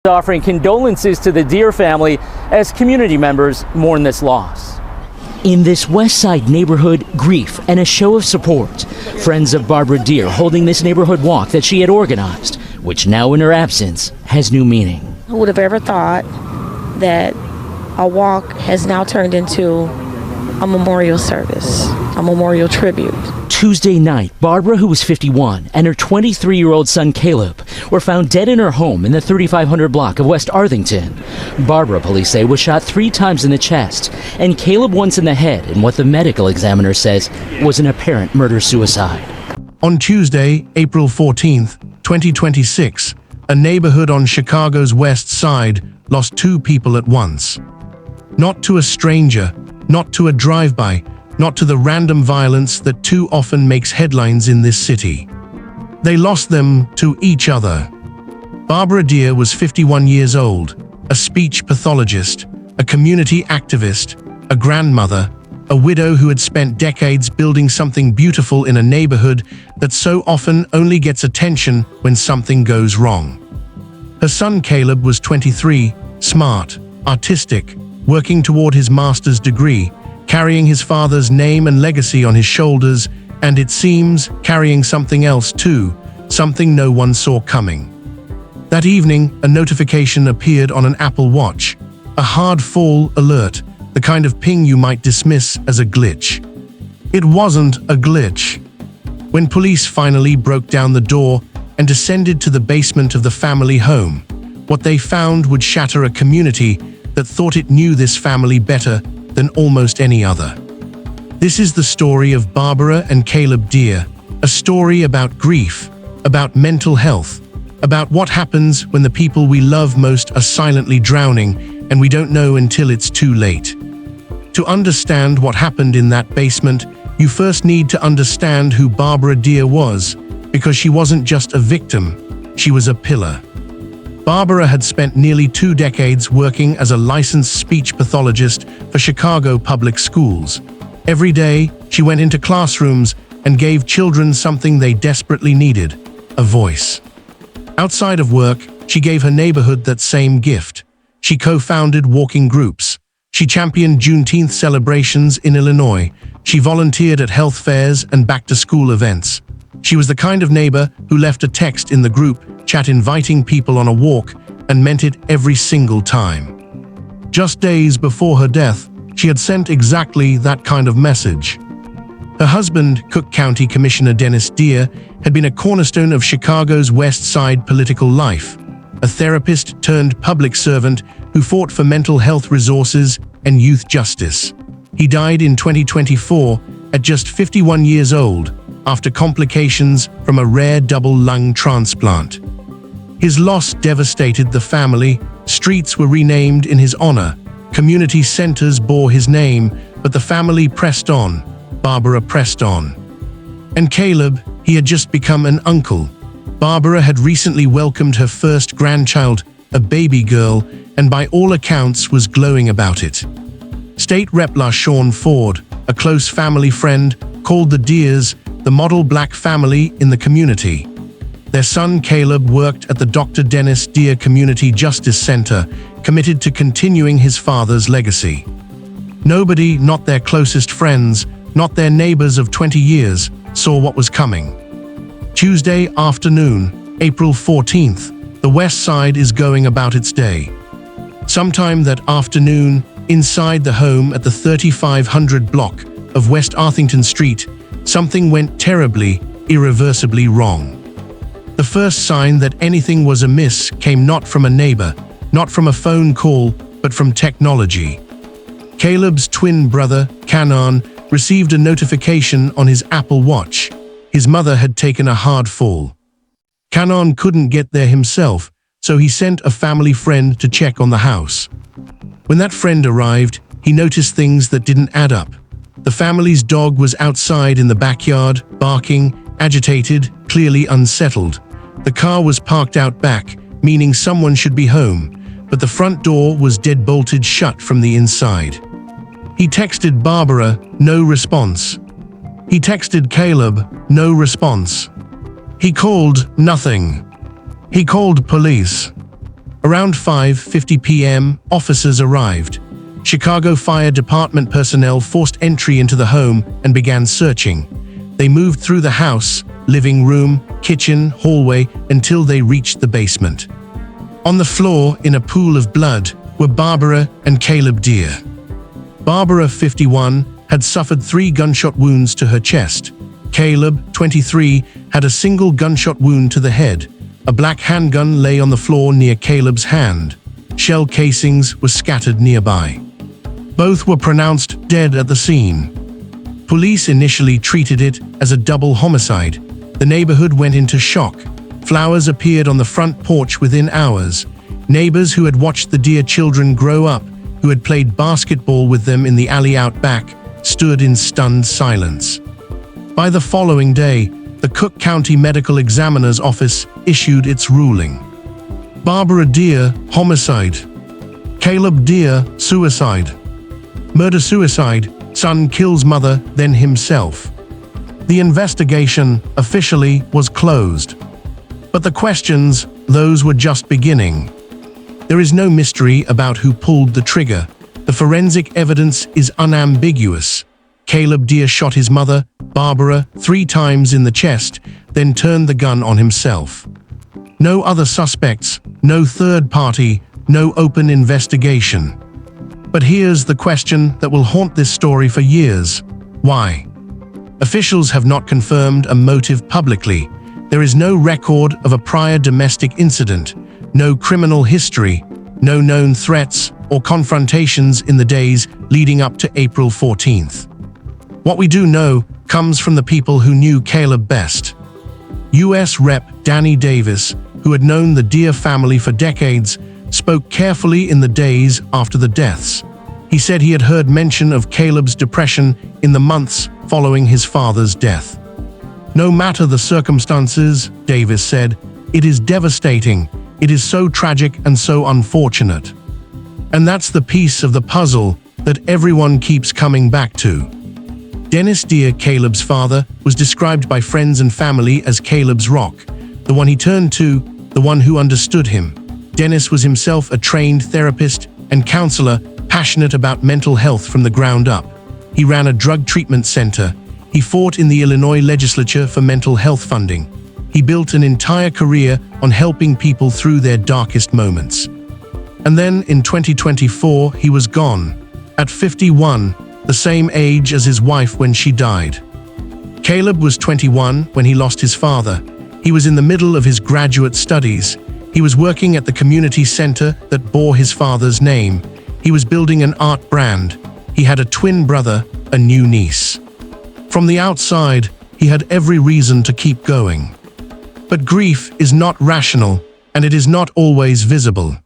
Offering condolences to the Deer family as community members mourn this loss. In this West Side neighborhood, grief and a show of support. Friends of Barbara Deer holding this neighborhood walk that she had organized, which now in her absence has new meaning. Who would have ever thought that a walk has now turned into a memorial service, a memorial tribute. Tuesday night, Barbara, who was 51, and her 23-year-old son, Kaleb, were found dead in her home in the 3500 block of West Arlington. Barbara, police say, was shot 3 times in the chest, and Kaleb once in the head in what the medical examiner says was an apparent murder-suicide. On Tuesday, April 14th, 2026, a neighborhood on Chicago's West Side lost 2 people at once. Not to a stranger, not to a drive-by, not to the random violence that too often makes headlines in this city. They lost them to each other. Barbara Deer was 51 years old, a speech pathologist, a community activist, a grandmother, a widow who had spent decades building something beautiful in a neighborhood that so often only gets attention when something goes wrong. Her son Kaleb was 23, smart, autistic, working toward his master's degree, carrying his father's name and legacy on his shoulders, and it seems carrying something else too, something no one saw coming. That evening, a notification appeared on an Apple Watch, a hard fall alert, the kind of ping you might dismiss as a glitch. It wasn't a glitch. When police finally broke down the door and descended to the basement of the family home, what they found would shatter a community that thought it knew this family better than almost any other. This is the story of Barbara and Kaleb Deer, a story about grief, about mental health, about what happens when the people we love most are silently drowning and we don't know until it's too late. To understand what happened in that basement, you first need to understand who Barbara Deer was, because she wasn't just a victim, she was a pillar. Barbara had spent nearly 2 decades working as a licensed speech pathologist for Chicago public schools. Every day, she went into classrooms and gave children something they desperately needed, a voice. Outside of work, she gave her neighborhood that same gift. She co-founded walking groups. She championed Juneteenth celebrations in Illinois. She volunteered at health fairs and back-to-school events. She was the kind of neighbor who left a text in the group chat inviting people on a walk and meant it every single time. Just days before her death, she had sent exactly that kind of message. Her husband, Cook County Commissioner Dennis Deer, had been a cornerstone of Chicago's West Side political life, a therapist turned public servant who fought for mental health resources and youth justice. He died in 2024 at just 51 years old, after complications from a rare double lung transplant. His loss devastated the family. Streets were renamed in his honor. Community centers bore his name, but the family pressed on. Barbara pressed on. And Kaleb, he had just become an uncle. Barbara had recently welcomed her first grandchild, a baby girl, and by all accounts was glowing about it. State Rep LaShawn Ford, a close family friend, called the Deers the model black family in the community. Their son Kaleb worked at the Dr. Dennis Deer Community Justice Center, committed to continuing his father's legacy. Nobody, not their closest friends, not their neighbors of 20 years, saw what was coming. Tuesday afternoon, April 14th, the West Side is going about its day. Sometime that afternoon, inside the home at the 3500 block of West Arlington Street, something went terribly, irreversibly wrong. The first sign that anything was amiss came not from a neighbor, not from a phone call, but from technology. Kaleb's twin brother, Kanan, received a notification on his Apple Watch. His mother had taken a hard fall. Kanan couldn't get there himself, so he sent a family friend to check on the house. When that friend arrived, he noticed things that didn't add up. The family's dog was outside in the backyard, barking, agitated, clearly unsettled. The car was parked out back, meaning someone should be home, but the front door was dead-bolted shut from the inside. He texted Barbara, no response. He texted Kaleb, no response. He called, nothing. He called police. Around 5:50 p.m., officers arrived. Chicago Fire Department personnel forced entry into the home and began searching. They moved through the house, living room, kitchen, hallway, until they reached the basement. On the floor, in a pool of blood, were Barbara and Kaleb Deer. Barbara, 51, had suffered 3 gunshot wounds to her chest. Kaleb, 23, had a single gunshot wound to the head. A black handgun lay on the floor near Kaleb's hand. Shell casings were scattered nearby. Both were pronounced dead at the scene. Police initially treated it as a double homicide. The neighborhood went into shock. Flowers appeared on the front porch within hours. Neighbors who had watched the Deer children grow up, who had played basketball with them in the alley out back, stood in stunned silence. By the following day, the Cook County Medical Examiner's Office issued its ruling. Barbara Deer, homicide. Kaleb Deer, suicide. Murder-suicide, son kills mother, then himself. The investigation, officially, was closed. But the questions, those were just beginning. There is no mystery about who pulled the trigger. The forensic evidence is unambiguous. Kaleb Deer shot his mother, Barbara, 3 times in the chest, then turned the gun on himself. No other suspects, no third party, no open investigation. But here's the question that will haunt this story for years. Why? Officials have not confirmed a motive publicly. There is no record of a prior domestic incident, no criminal history, no known threats or confrontations in the days leading up to April 14th. What we do know comes from the people who knew Kaleb best. U.S. Rep. Danny Davis, who had known the Deer family for decades, spoke carefully in the days after the deaths. He said he had heard mention of Kaleb's depression in the months following his father's death. No matter the circumstances, Davis said, it is devastating. It is so tragic and so unfortunate. And that's the piece of the puzzle that everyone keeps coming back to. Dennis Deer, Kaleb's father, was described by friends and family as Kaleb's rock, the one he turned to, the one who understood him. Dennis was himself a trained therapist and counselor, passionate about mental health from the ground up. He ran a drug treatment center. He fought in the Illinois legislature for mental health funding. He built an entire career on helping people through their darkest moments. And then in 2024, he was gone. At 51, the same age as his wife when she died. Kaleb was 21 when he lost his father. He was in the middle of his graduate studies. He was working at the community center that bore his father's name. He was building an art brand. He had a twin brother, a new niece. From the outside, he had every reason to keep going. But grief is not rational, and it is not always visible.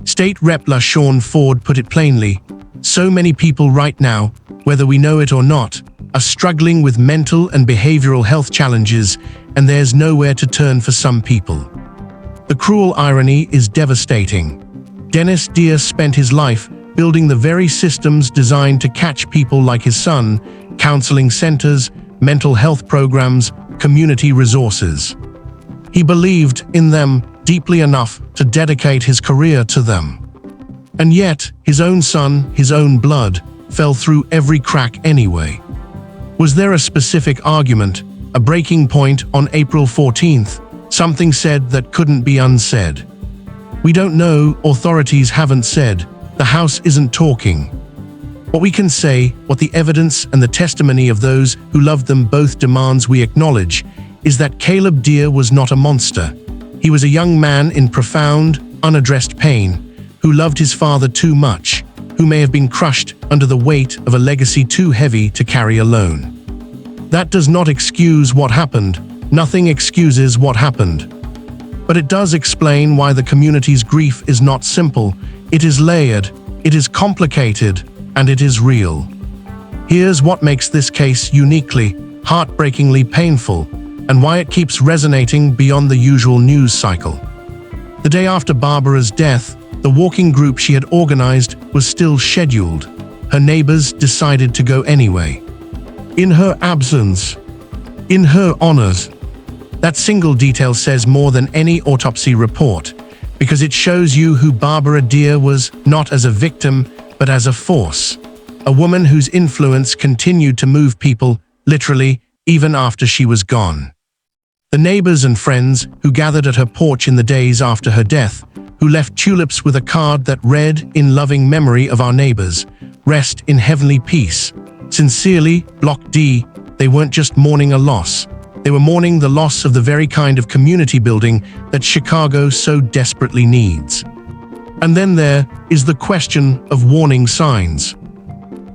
State Rep. LaShawn Ford put it plainly, so many people right now, whether we know it or not, are struggling with mental and behavioral health challenges, and there's nowhere to turn for some people. The cruel irony is devastating. Dennis Deer spent his life building the very systems designed to catch people like his son, counseling centers, mental health programs, community resources. He believed in them deeply enough to dedicate his career to them. And yet, his own son, his own blood, fell through every crack anyway. Was there a specific argument, a breaking point on April 14th? Something said that couldn't be unsaid. We don't know, authorities haven't said, the House isn't talking. What we can say, what the evidence and the testimony of those who loved them both demands we acknowledge, is that Kaleb Deer was not a monster. He was a young man in profound, unaddressed pain, who loved his father too much, who may have been crushed under the weight of a legacy too heavy to carry alone. That does not excuse what happened. Nothing excuses what happened. But it does explain why the community's grief is not simple. It is layered, it is complicated, and it is real. Here's what makes this case uniquely, heartbreakingly painful, and why it keeps resonating beyond the usual news cycle. The day after Barbara's death, the walking group she had organized was still scheduled. Her neighbors decided to go anyway. In her absence, in her honors. That single detail says more than any autopsy report. because it shows you who Barbara Deer was, not as a victim, but as a force. A woman whose influence continued to move people, literally, even after she was gone. The neighbors and friends who gathered at her porch in the days after her death, who left tulips with a card that read, "In loving memory of our neighbors, rest in heavenly peace. Sincerely, Block D." They weren't just mourning a loss. They were mourning the loss of the very kind of community building that Chicago so desperately needs. And then there is the question of warning signs.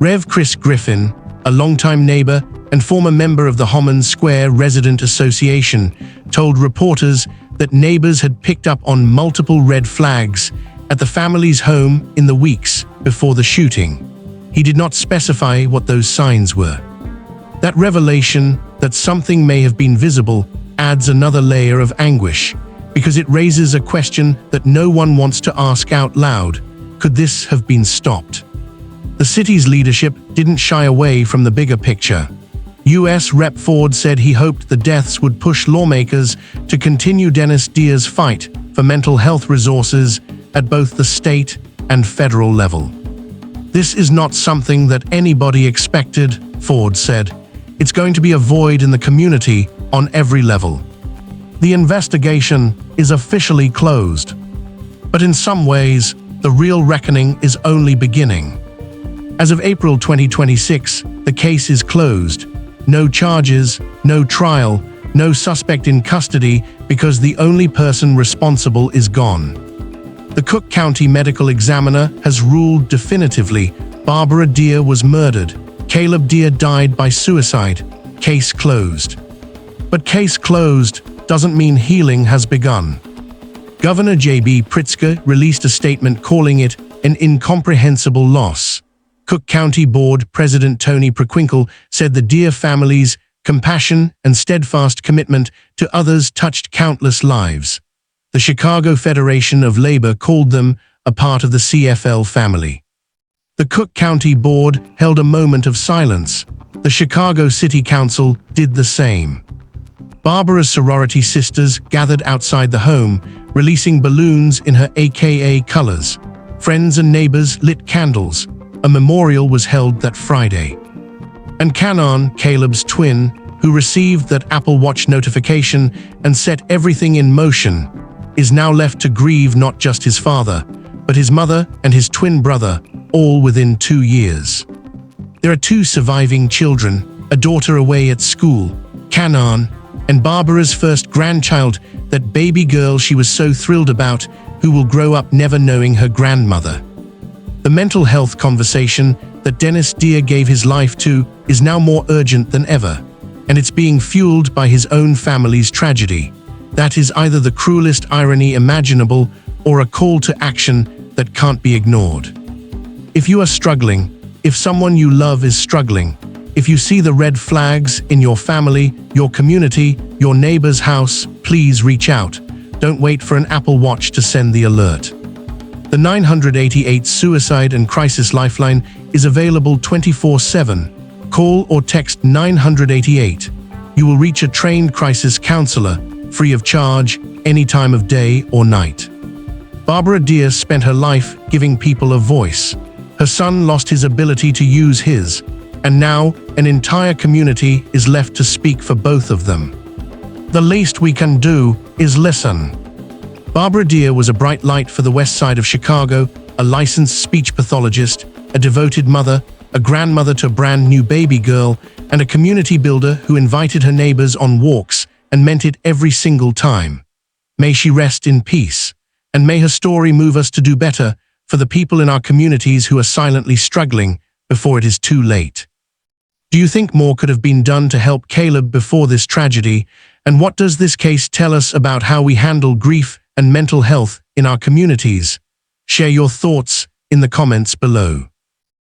Rev. Chris Griffin, a longtime neighbor and former member of the Homan Square Resident Association, told reporters that neighbors had picked up on multiple red flags at the family's home in the weeks before the shooting. He did not specify what those signs were. That revelation that something may have been visible adds another layer of anguish, because it raises a question that no one wants to ask out loud. Could this have been stopped? The city's leadership didn't shy away from the bigger picture. U.S. Rep. Ford said he hoped the deaths would push lawmakers to continue Dennis Deer's fight for mental health resources at both the state and federal level. "This is not something that anybody expected," Ford said. "It's going to be a void in the community on every level." The investigation is officially closed. But in some ways, the real reckoning is only beginning. As of April 2026, the case is closed. No charges, no trial, no suspect in custody because the only person responsible is gone. The Cook County Medical Examiner has ruled definitively Barbara Deer was murdered. Kaleb Deer died by suicide. Case closed. But case closed doesn't mean healing has begun. Governor J.B. Pritzker released a statement calling it an incomprehensible loss. Cook County Board President Tony Prewinkle said the Deer family's compassion and steadfast commitment to others touched countless lives. The Chicago Federation of Labor called them a part of the CFL family. The Cook County Board held a moment of silence. The Chicago City Council did the same. Barbara's sorority sisters gathered outside the home, releasing balloons in her AKA colors. Friends and neighbors lit candles. A memorial was held that Friday. And Canaan, Caleb's twin, who received that Apple Watch notification and set everything in motion, is now left to grieve not just his father, but his mother and his twin brother, all within 2 years. There are 2 surviving children, a daughter away at school, Canaan, and Barbara's first grandchild, that baby girl she was so thrilled about, who will grow up never knowing her grandmother. The mental health conversation that Dennis Deer gave his life to is now more urgent than ever, and it's being fueled by his own family's tragedy. That is either the cruelest irony imaginable or a call to action that can't be ignored. If you are struggling, if someone you love is struggling, if you see the red flags in your family, your community, your neighbor's house, please reach out. Don't wait for an Apple Watch to send the alert. The 988 Suicide and Crisis Lifeline is available 24/7. Call or text 988. You will reach a trained crisis counselor, free of charge, any time of day or night. Barbara Deer spent her life giving people a voice. Her son lost his ability to use his, and now an entire community is left to speak for both of them. The least we can do is listen. Barbara Deer was a bright light for the west side of Chicago, a licensed speech pathologist, a devoted mother, a grandmother to a brand new baby girl, and a community builder who invited her neighbors on walks and meant it every single time. May she rest in peace, and may her story move us to do better for the people in our communities who are silently struggling before it is too late. Do you think more could have been done to help Kaleb before this tragedy? And what does this case tell us about how we handle grief and mental health in our communities? Share your thoughts in the comments below.